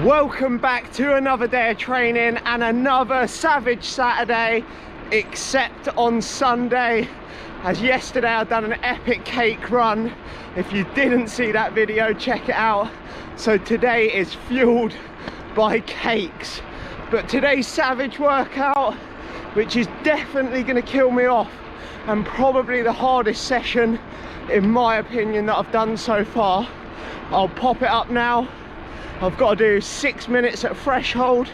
Welcome back to another day of training and another savage Saturday, except on Sunday, as yesterday I've done an epic cake run. If you didn't see that video, check it out. So today is fueled by cakes, but today's savage workout, which is definitely going to kill me off and probably the hardest session in my opinion that I've done so far. I'll pop it up now. I've got to do 6 minutes at threshold,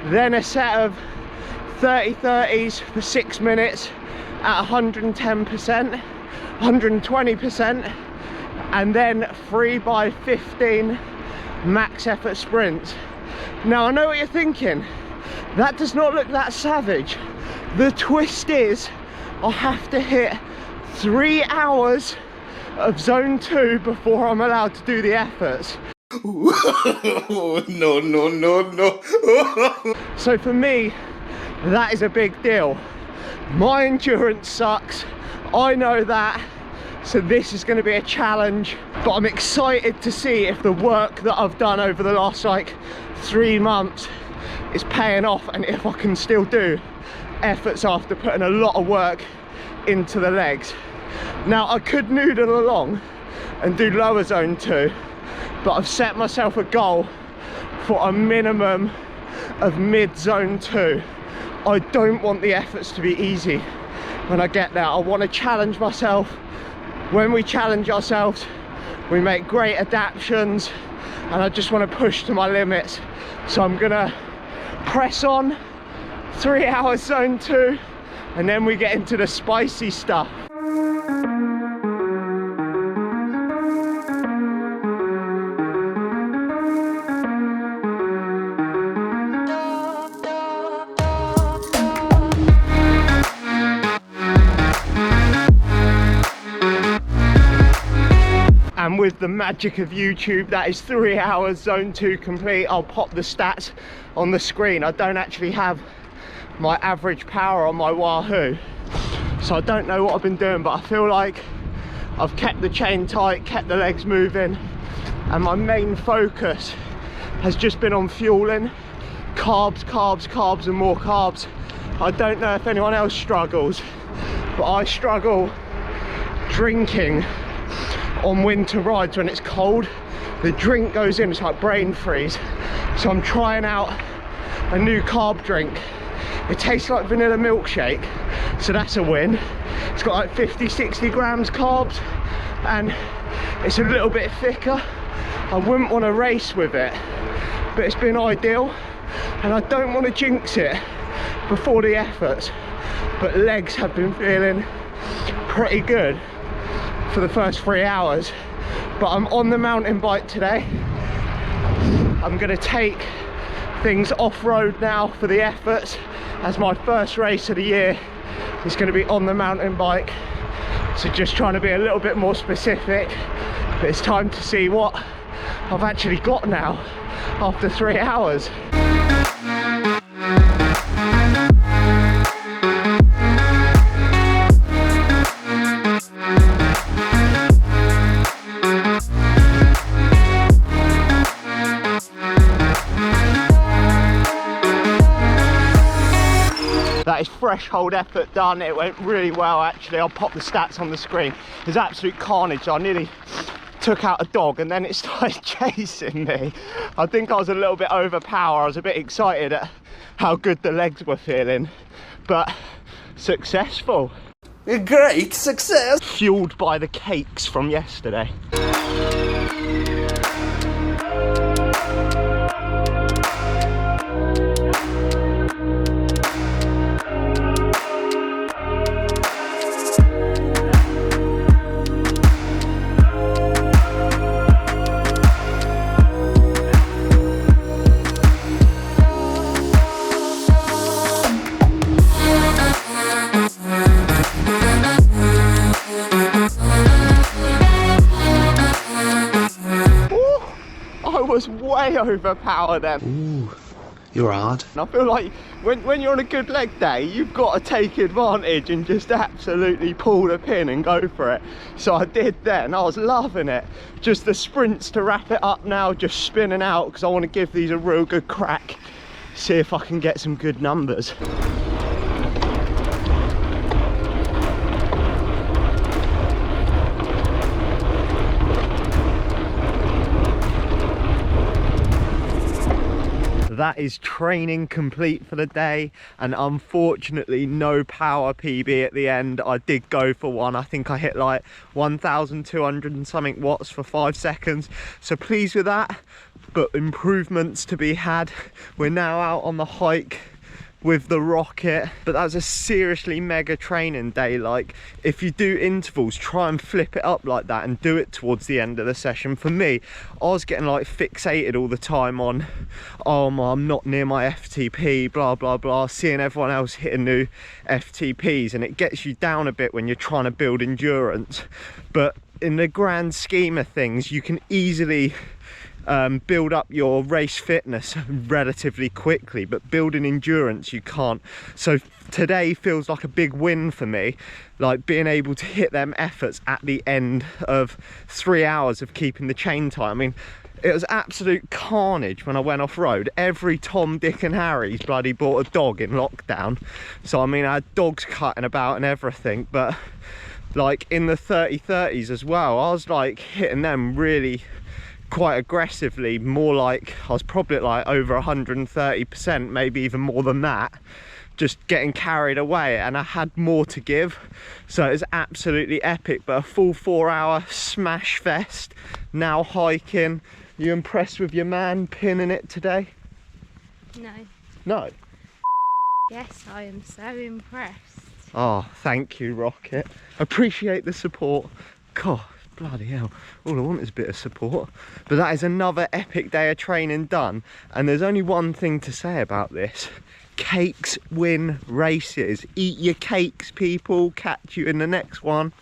then a set of 30-30s for 6 minutes at 110%, 120%, and then 3x15 max effort sprints. Now I know what you're thinking, that does not look that savage. The twist is I have to hit 3 hours of zone 2 before I'm allowed to do the efforts. No. So for me, that is a big deal. My endurance sucks, I know that, so this is going to be a challenge, but I'm excited to see if the work that I've done over the last like 3 months is paying off, and if I can still do efforts after putting a lot of work into the legs. Now I could noodle along and do lower zone 2, but I've set myself a goal for a minimum of mid zone 2. I don't want the efforts to be easy when I get there. I want to challenge myself. When we challenge ourselves, we make great adaptations, and I just want to push to my limits. So I'm gonna press on 3 hours zone 2, and then we get into the spicy stuff. And with the magic of YouTube, that is 3 hours zone 2 complete. I'll pop the stats on the screen. I don't actually have my average power on my Wahoo, so I don't know what I've been doing, but I feel like I've kept the chain tight, kept the legs moving, and my main focus has just been on fueling. Carbs and more carbs. I don't know if anyone else struggles, but I struggle drinking on winter rides when it's cold. The drink goes in, it's like brain freeze. So I'm trying out a new carb drink. It tastes like vanilla milkshake, so that's a win. It's got like 50-60 grams carbs, and it's a little bit thicker. I wouldn't want to race with it, but it's been ideal, and I don't want to jinx it before the efforts, but legs have been feeling pretty good for the first 3 hours. But I'm on the mountain bike today. I'm going to take things off-road now for the efforts, as my first race of the year is going to be on the mountain bike. So just trying to be a little bit more specific, but it's time to see what I've actually got now after 3 hours. That is threshold effort done. It went really well actually. I'll pop the stats on the screen. It was absolute carnage. I nearly took out a dog and then it started chasing me. I think I was a little bit overpowered. I was a bit excited at how good the legs were feeling, but successful. A great success! Fueled by the cakes from yesterday. Was way overpowered then. Ooh, You're hard. And I feel like when you're on a good leg day, you've got to take advantage and just absolutely pull the pin and go for it. So I did then. I was loving it. Just the sprints to wrap it up now, just spinning out, because I want to give these a real good crack. See if I can get some good numbers. That is training complete for the day, and unfortunately no power PB at the end. I did go for one. I think I hit like 1,200 and something watts for 5 seconds, so pleased with that, but improvements to be had. We're now out on the hike with the Rocket, but that was a seriously mega training day. Like, if you do intervals, try and flip it up like that and do it towards the end of the session. For me, I was getting like fixated all the time on, oh, I'm not near my FTP, blah blah blah, seeing everyone else hitting new FTPs, and it gets you down a bit when you're trying to build endurance. But in the grand scheme of things, you can easily build up your race fitness relatively quickly, but building endurance you can't. So today feels like a big win for me, like being able to hit them efforts at the end of 3 hours of keeping the chain tight. I mean, it was absolute carnage when I went off road. Every Tom, Dick and Harry's bloody bought a dog in lockdown. So I mean, I had dogs cutting about and everything, but like in the 30-30s as well, I was like hitting them really quite aggressively, more like I was probably at like over 130%, maybe even more than that, just getting carried away, and I had more to give. So it was absolutely epic. But a full 4 hour smash fest. Now hiking. You impressed with your man pinning it today? No? Yes, I am so impressed. Oh, thank you, Rocket. Appreciate the support. God, bloody hell, all I want is a bit of support. But that is another epic day of training done, and there's only one thing to say about this: cakes win races. Eat your cakes, people. Catch you in the next one.